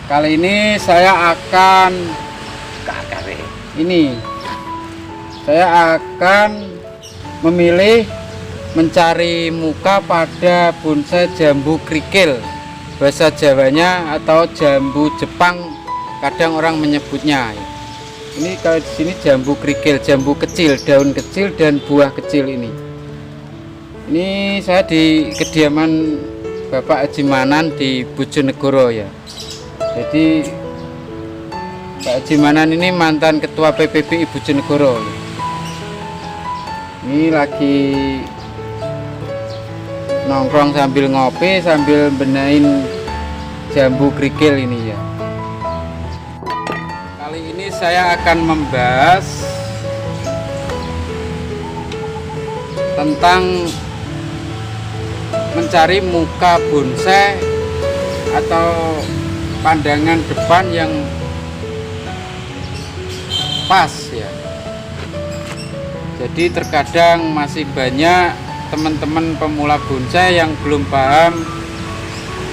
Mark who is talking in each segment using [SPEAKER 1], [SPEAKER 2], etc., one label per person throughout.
[SPEAKER 1] Kali ini saya akan memilih mencari muka pada bonsai jambu krikil, bahasa Jawanya, atau jambu Jepang kadang orang menyebutnya. Ini kalau di sini jambu krikil, jambu kecil, daun kecil dan buah kecil ini. Ini saya di kediaman Bapak Haji Manan di Bojonegoro ya. Jadi Pak Haji Manan ini mantan ketua PPBI Bojonegoro. Ini lagi nongkrong sambil ngopi, sambil benain jambu krikil ini ya. Kali ini saya akan membahas tentang mencari muka bonsai atau pandangan depan yang pas ya. Jadi terkadang masih banyak teman-teman pemula bonsai yang belum paham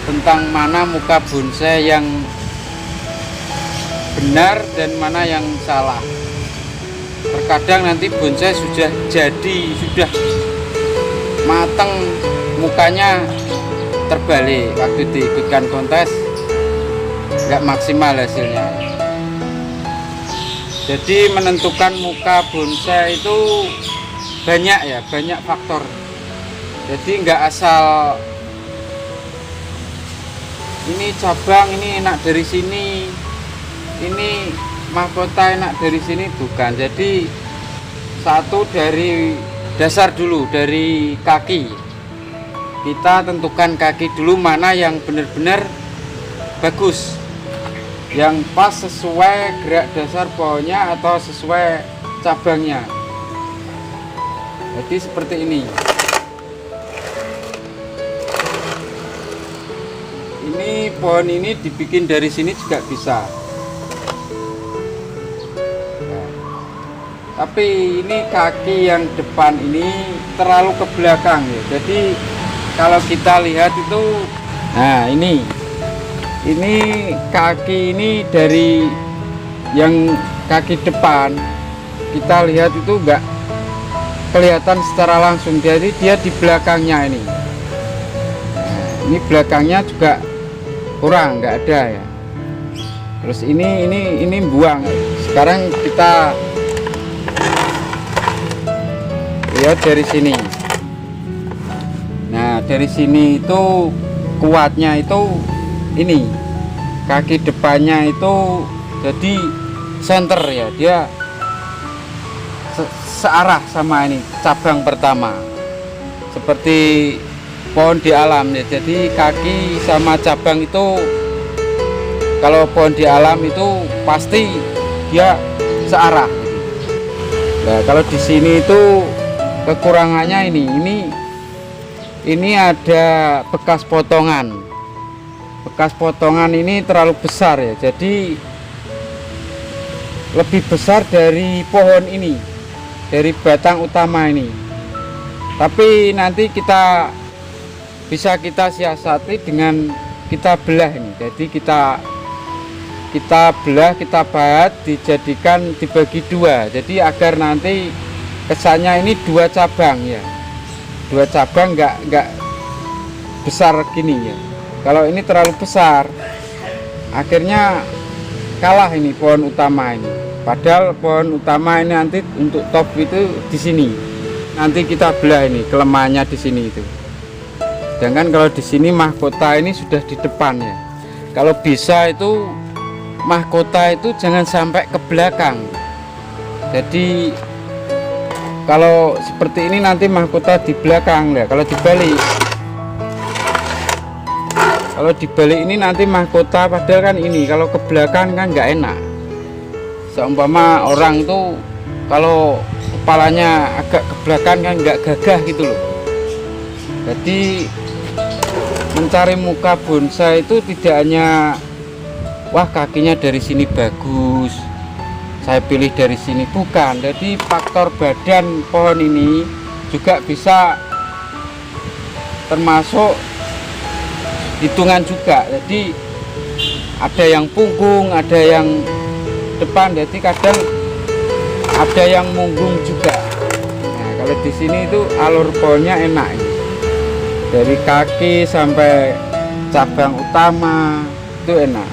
[SPEAKER 1] tentang mana muka bonsai yang benar dan mana yang salah. Terkadang nanti bonsai sudah jadi, sudah matang, mukanya terbalik. Waktu diikutkan kontes nggak maksimal hasilnya. Jadi menentukan muka bonsai itu banyak ya, banyak faktor. Jadi nggak asal ini cabang, ini enak dari sini, ini mahkota enak dari sini, bukan. Jadi satu dari dasar dulu, dari kaki. Kita tentukan kaki dulu mana yang benar-benar bagus, yang pas sesuai gerak dasar pohonnya atau sesuai cabangnya. Jadi seperti ini. Ini pohon ini dibikin dari sini juga bisa. Nah, tapi ini kaki yang depan ini terlalu ke belakang ya. Jadi kalau kita lihat itu, nah ini kaki ini dari yang kaki depan kita lihat itu enggak kelihatan secara langsung, jadi dia di belakangnya ini. Nah, ini belakangnya juga kurang, enggak ada ya. Terus ini buang. Sekarang kita lihat dari sini. Nah, dari sini itu kuatnya itu ini kaki depannya itu jadi center ya, dia searah sama ini cabang pertama, seperti pohon di alam ya. Jadi kaki sama cabang itu kalau pohon di alam itu pasti dia searah. Nah, kalau di sini itu kekurangannya ini ada bekas potongan. Bekas potongan ini terlalu besar ya, jadi lebih besar dari pohon ini, dari batang utama ini. Tapi nanti bisa kita siasati dengan kita belah ini. Jadi kita belah, kita bahat, dibagi dua. Jadi agar nanti kesannya ini dua cabang ya, dua cabang, nggak besar gini ya. Kalau ini terlalu besar, akhirnya kalah ini pohon utama ini. Padahal pohon utama ini nanti untuk top itu di sini. Nanti kita belah ini, kelemahannya di sini itu. Sedangkan kalau di sini mahkota ini sudah di depan ya. Kalau bisa itu mahkota itu jangan sampai ke belakang. Jadi kalau seperti ini nanti mahkota di belakang ya. Kalau dibalik ini nanti mahkota, padahal kan ini kalau ke belakang kan nggak enak. Seumpama orang tuh kalau kepalanya agak ke belakang kan nggak gagah gitu loh. Jadi mencari muka bonsai itu tidak hanya wah kakinya dari sini bagus, saya pilih dari sini, bukan. Jadi faktor badan pohon ini juga bisa termasuk hitungan juga. Jadi ada yang punggung, ada yang depan, jadi kadang ada yang munggung juga. Nah, kalau di sini itu alur pohonnya enak ini. Dari kaki sampai cabang utama itu enak.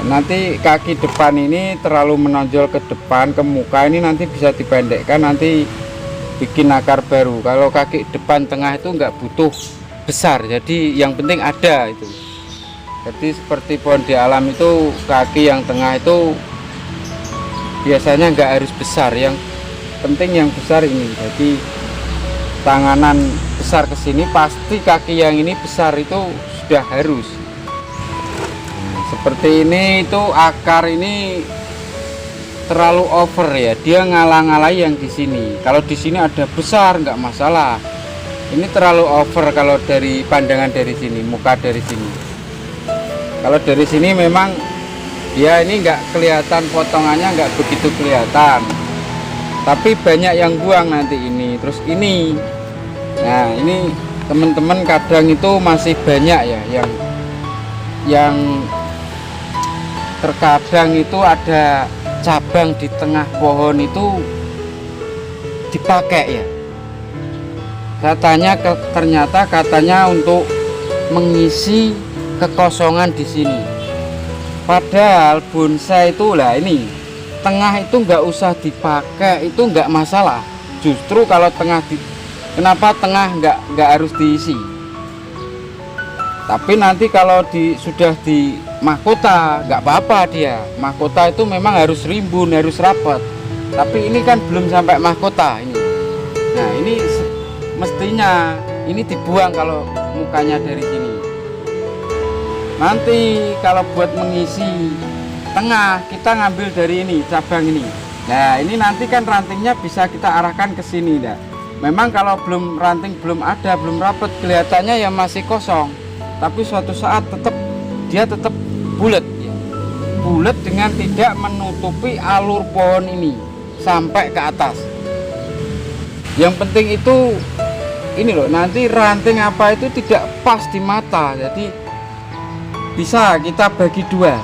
[SPEAKER 1] Nanti kaki depan ini terlalu menonjol ke depan, ke muka, ini nanti bisa dipendekkan, nanti bikin akar baru. Kalau kaki depan tengah itu nggak butuh besar, jadi yang penting ada itu. Jadi seperti pohon di alam itu, kaki yang tengah itu biasanya nggak harus besar, yang penting yang besar ini. Jadi tanganan besar ke sini, pasti kaki yang ini besar itu sudah harus. Seperti ini itu akar ini terlalu over ya, dia ngalah-ngalahi yang di sini. Kalau di sini ada besar nggak masalah. Ini terlalu over kalau dari pandangan dari sini, muka dari sini. Kalau dari sini memang ya ini nggak kelihatan, potongannya nggak begitu kelihatan. Tapi banyak yang buang nanti ini, terus ini. Nah ini teman-teman kadang itu masih banyak ya yang terkadang itu ada cabang di tengah pohon itu dipakai ya. Ternyata katanya untuk mengisi kekosongan di sini. Padahal bonsai itu lah ini tengah itu nggak usah dipakai, itu nggak masalah. Justru kalau tengah kenapa tengah nggak harus diisi? Tapi nanti kalau sudah di mahkota nggak apa-apa dia. Mahkota itu memang harus rimbun, harus rapat. Tapi ini kan belum sampai mahkota ini. Nah ini mestinya ini dibuang kalau mukanya dari sini. Nanti kalau buat mengisi tengah kita ngambil dari ini cabang ini. Nah ini nanti kan rantingnya bisa kita arahkan ke sini. Nah, memang kalau belum ranting belum ada, belum rapat, kelihatannya ya masih kosong. Tapi suatu saat dia tetap bulat ya. Bulat dengan tidak menutupi alur pohon ini sampai ke atas. Yang penting itu ini loh, nanti ranting apa itu tidak pas di mata. Jadi bisa kita bagi dua,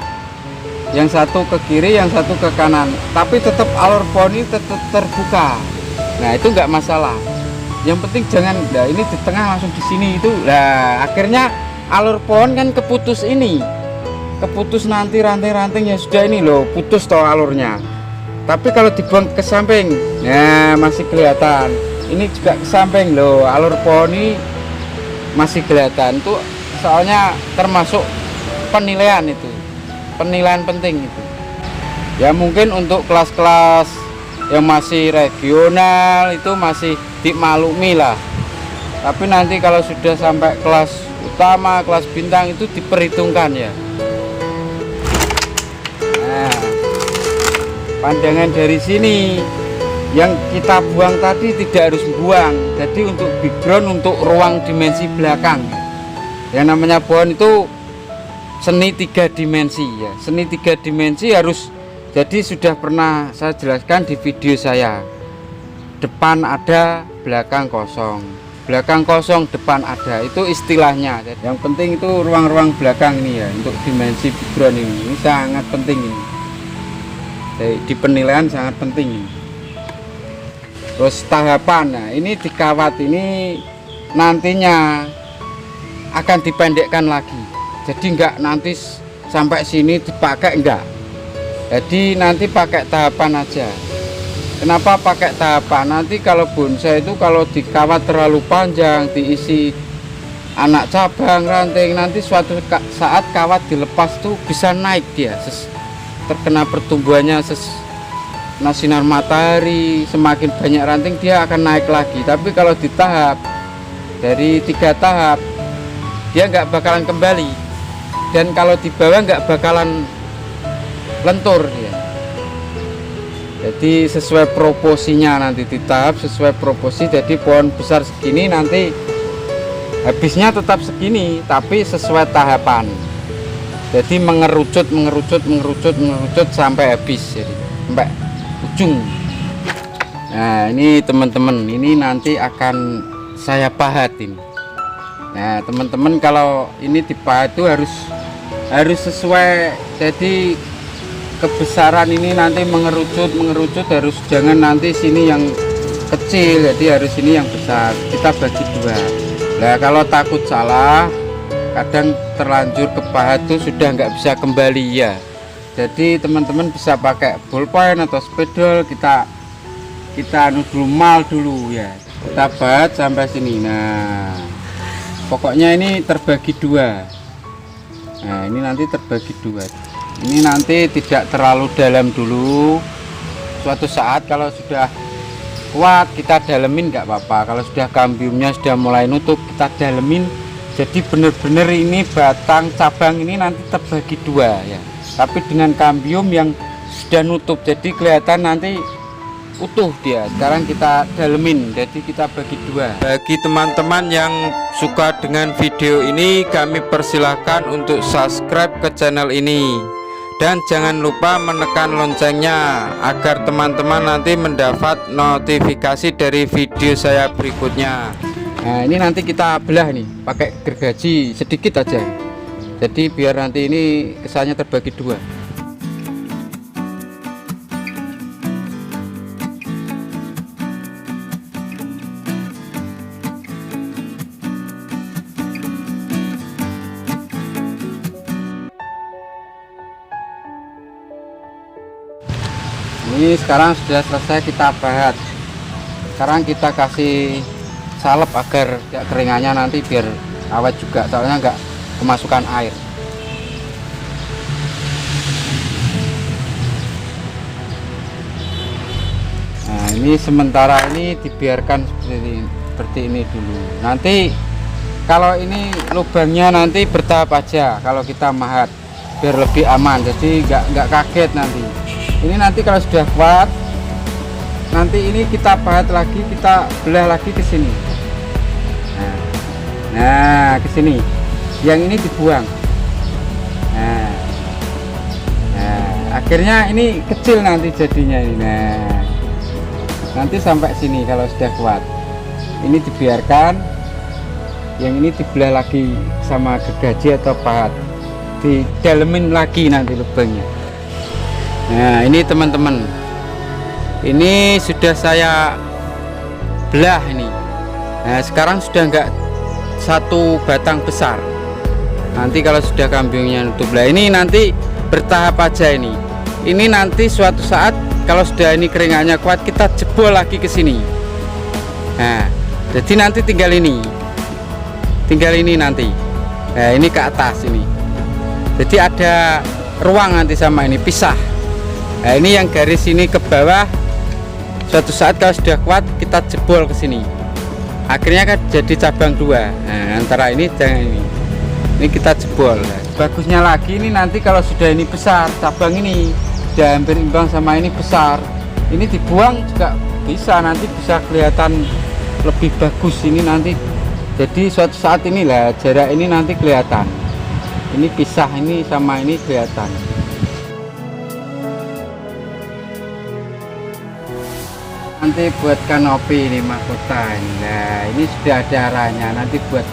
[SPEAKER 1] yang satu ke kiri, yang satu ke kanan, tapi tetap alur pohon ini tetap terbuka. Nah itu nggak masalah. Yang penting jangan, nah ini di tengah langsung di sini itu. Nah akhirnya alur pohon kan keputus ini, keputus nanti ranting-ranting ya sudah ini loh, putus toh alurnya. Tapi kalau dibuang ke samping, nah masih kelihatan. Ini juga ke samping loh, alur pohon ini masih kelihatan. Itu soalnya termasuk penilaian itu, penilaian penting itu. Ya mungkin untuk kelas-kelas yang masih regional itu masih dimaklumi lah. Tapi nanti kalau sudah sampai kelas utama, kelas bintang itu diperhitungkan ya. Nah, pandangan dari sini yang kita buang tadi tidak harus buang. Jadi untuk background, untuk ruang dimensi belakang. Yang namanya pohon itu seni 3 dimensi ya. Seni 3 dimensi harus, jadi sudah pernah saya jelaskan di video saya. Depan ada, belakang kosong. Belakang kosong, depan ada, itu istilahnya. Yang penting itu ruang-ruang belakang ini ya, untuk dimensi background ini sangat penting ini. Di penilaian sangat penting ini. Terus tahapan, nah ini di kawat ini nantinya akan dipendekkan lagi. Jadi enggak nanti sampai sini dipakai, enggak. Jadi nanti pakai tahapan aja. Kenapa pakai tahapan? Nanti kalau bonsai itu kalau dikawat terlalu panjang, diisi anak cabang, ranting, nanti suatu saat kawat dilepas tuh bisa naik dia, terkena pertumbuhannya sinar matahari, semakin banyak ranting dia akan naik lagi. Tapi kalau di tahap dari 3 tahap dia nggak bakalan kembali, dan kalau di bawah nggak bakalan lentur dia. Jadi sesuai proporsinya nanti di tahap, sesuai proporsi. Jadi pohon besar segini nanti habisnya tetap segini, tapi sesuai tahapan. Jadi mengerucut sampai habis, jadi sampai ujung. Nah ini teman-teman, ini nanti akan saya pahatin. Nah teman-teman kalau ini dipahat itu harus harus sesuai. Jadi kebesaran ini nanti mengerucut harus, jangan nanti sini yang kecil, jadi harus ini yang besar. Kita bagi dua. Nah kalau takut salah, kadang terlanjur ke pahat tuh sudah nggak bisa kembali ya. Jadi teman-teman bisa pakai ballpoint atau spidol, kita anu dulu, mal dulu ya. Kita bahat sampai sini. Nah pokoknya ini terbagi dua. Nah ini nanti terbagi dua. Ini nanti tidak terlalu dalam dulu. Suatu saat kalau sudah kuat kita dalemin nggak apa-apa. Kalau sudah kambiumnya sudah mulai nutup, kita dalemin. Jadi benar-benar ini batang cabang ini nanti terbagi dua ya. Tapi dengan kambium yang sudah nutup, jadi kelihatan nanti utuh dia. Sekarang kita dalemin, jadi kita bagi dua. Bagi teman-teman yang suka dengan video ini, kami persilahkan untuk subscribe ke channel ini. Dan jangan lupa menekan loncengnya agar teman-teman nanti mendapat notifikasi dari video saya berikutnya. Nah ini nanti kita belah nih pakai gergaji sedikit aja, jadi biar nanti ini kesannya terbagi dua. Ini sekarang sudah selesai kita bahat. Sekarang kita kasih salep agar ya keringannya nanti biar awet juga, soalnya nggak kemasukan air. Nah ini sementara ini dibiarkan seperti ini dulu. Nanti kalau ini lubangnya nanti bertahap aja kalau kita mahat biar lebih aman, jadi nggak kaget nanti. Ini nanti kalau sudah kuat, nanti ini kita pahat lagi, kita belah lagi ke sini. Nah ke sini, yang ini dibuang. Nah, akhirnya ini kecil nanti jadinya ini. Nah, nanti sampai sini kalau sudah kuat. Ini dibiarkan, yang ini dibelah lagi sama gergaji atau pahat, didalemin lagi nanti lubangnya. Nah ini teman-teman, ini sudah saya belah ini. Nah sekarang sudah enggak satu batang besar. Nanti kalau sudah kambiumnya nutup, lah ini nanti bertahap aja ini. Ini nanti suatu saat kalau sudah ini keringannya kuat, kita jebol lagi ke sini. Nah jadi nanti tinggal ini nanti. Nah ini ke atas ini. Jadi ada ruang nanti sama ini pisah. Nah ini yang garis ini ke bawah, suatu saat kalau sudah kuat kita jebol ke sini, akhirnya kan jadi cabang dua. Nah antara ini jangan ini kita jebol. Nah, bagusnya lagi ini nanti kalau sudah ini besar, cabang ini sudah hampir imbang sama ini besar, ini dibuang juga bisa, nanti bisa kelihatan lebih bagus ini nanti. Jadi suatu saat inilah jarak ini nanti kelihatan, ini pisah ini sama ini kelihatan. Nanti buat kanopi ini mahkota ini. Nah ini sudah ada arahnya, nanti buat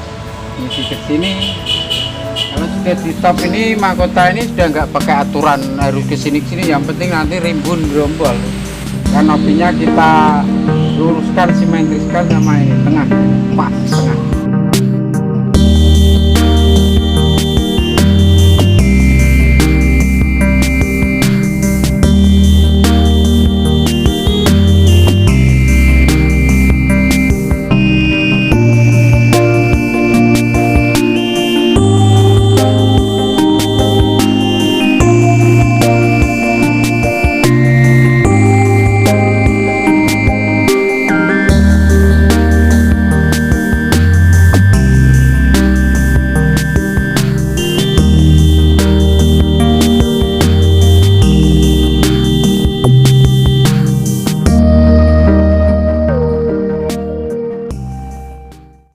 [SPEAKER 1] isi ke sini. Kalau sudah di top ini mahkota ini sudah nggak pakai aturan harus ke sini, yang penting nanti rimbun gerombol. Kanopinya kita luruskan, simetriskan sama ini tengah, pas tengah.